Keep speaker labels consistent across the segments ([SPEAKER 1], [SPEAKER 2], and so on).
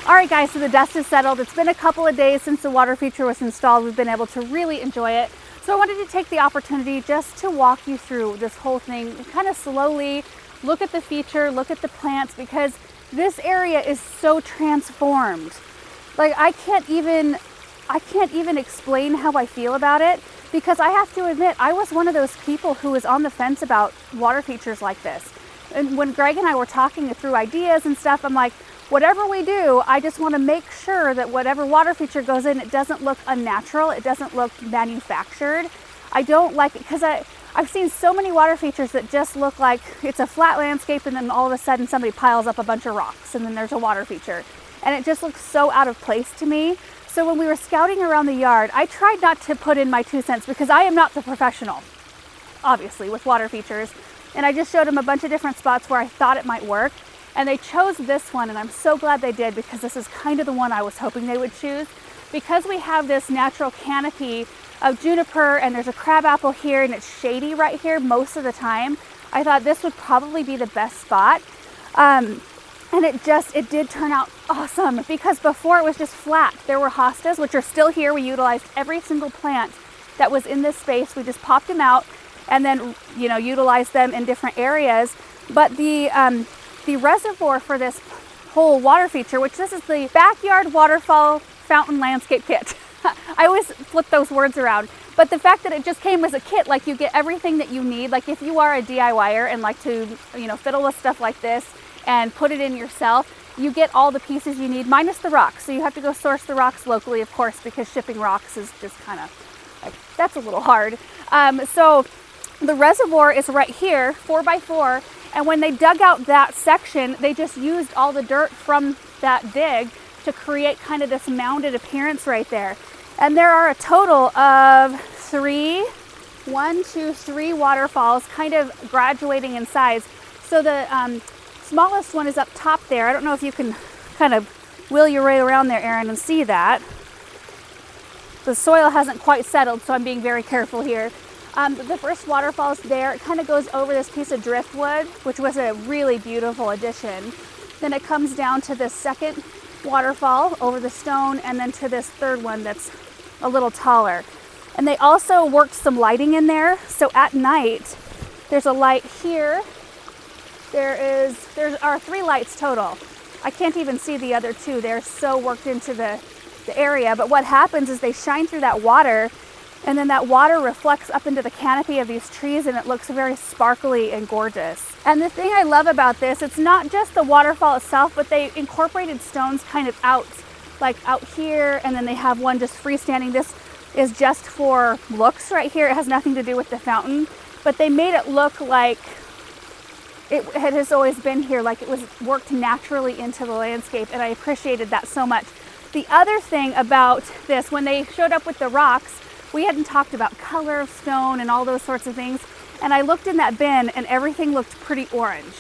[SPEAKER 1] All right guys, so the dust has settled. It's been a couple of days since the water feature was installed. We've been able to really enjoy it. So I wanted to take the opportunity just to walk you through this whole thing, kind of slowly look at the feature, look at the plants, because this area is so transformed. Like I can't even explain how I feel about it, because I have to admit, I was one of those people who was on the fence about water features like this. And when Greg and I were talking through ideas and stuff, I'm like, whatever we do, I just want to make sure that whatever water feature goes in, it doesn't look unnatural, it doesn't look manufactured. I don't like it, because I've seen so many water features that just look like it's a flat landscape and then all of a sudden somebody piles up a bunch of rocks and then there's a water feature. And it just looks so out of place to me. So when we were scouting around the yard, I tried not to put in my 2 cents, because I am not the professional, obviously, with water features. And I just showed them a bunch of different spots where I thought it might work. And they chose this one, and I'm so glad they did, because this is kind of the one I was hoping they would choose. Because we have this natural canopy of juniper and there's a crabapple here and it's shady right here most of the time, I thought this would probably be the best spot. And it did turn out awesome, because before it was just flat. There were hostas, which are still here. We utilized every single plant that was in this space. We just popped them out and then, you know, utilized them in different areas. But the reservoir for this whole water feature, which this is the Backyard Waterfall Fountain Landscape Kit. I always flip those words around, but the fact that it just came as a kit, like you get everything that you need. Like if you are a DIYer and like to, you know, fiddle with stuff like this and put it in yourself, you get all the pieces you need, minus the rocks. So you have to go source the rocks locally, of course, because shipping rocks is just kind of like, that's a little hard. So the reservoir is right here, 4x4. And when they dug out that section, they just used all the dirt from that dig to create kind of this mounded appearance right there. And there are a total of three waterfalls kind of graduating in size. So the smallest one is up top there. I don't know if you can kind of wheel your way around there, Erin, and see that. The soil hasn't quite settled, so I'm being very careful here. The first waterfall is there. It kind of goes over this piece of driftwood, which was a really beautiful addition. Then it comes down to this second waterfall over the stone, and then to this third one that's a little taller. And they also worked some lighting in there. So at night, there's a light here. There are 3 lights total. I can't even see the other 2. They're so worked into the area. But what happens is they shine through that water, and then that water reflects up into the canopy of these trees, and it looks very sparkly and gorgeous. And the thing I love about this, it's not just the waterfall itself, but they incorporated stones kind of out, like out here, and then they have one just freestanding. This is just for looks right here. It has nothing to do with the fountain, but they made it look like it has always been here, like it was worked naturally into the landscape, and I appreciated that so much. The other thing about this, when they showed up with the rocks, we hadn't talked about color of stone and all those sorts of things. And I looked in that bin and everything looked pretty orange.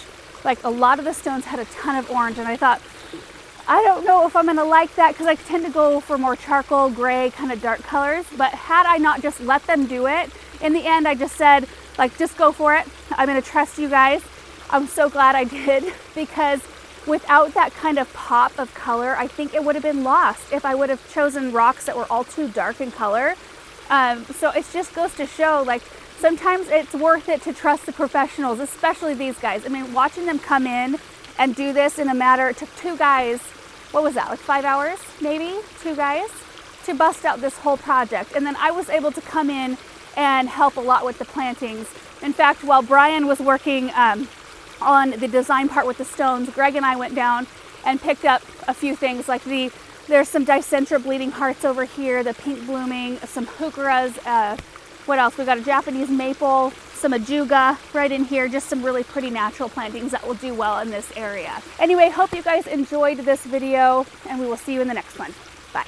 [SPEAKER 1] Like a lot of the stones had a ton of orange, and I thought, I don't know if I'm gonna like that, because I tend to go for more charcoal, gray, kind of dark colors. But had I not just let them do it, in the end I just said, like, just go for it. I'm gonna trust you guys. I'm so glad I did, because without that kind of pop of color, I think it would have been lost if I would have chosen rocks that were all too dark in color. So it just goes to show, like, sometimes it's worth it to trust the professionals, especially these guys. I mean, watching them come in and do this in a matter, it took 2 guys, what was that, like 5 hours, maybe? 2 guys to bust out this whole project. And then I was able to come in and help a lot with the plantings. In fact, while Brian was working on the design part with the stones, Greg and I went down and picked up a few things, like there's some Dicentra bleeding hearts over here, the pink blooming, some heucheras, what else? We got a Japanese maple, some ajuga right in here, just some really pretty natural plantings that will do well in this area. Anyway, hope you guys enjoyed this video, and we will see you in the next one. Bye.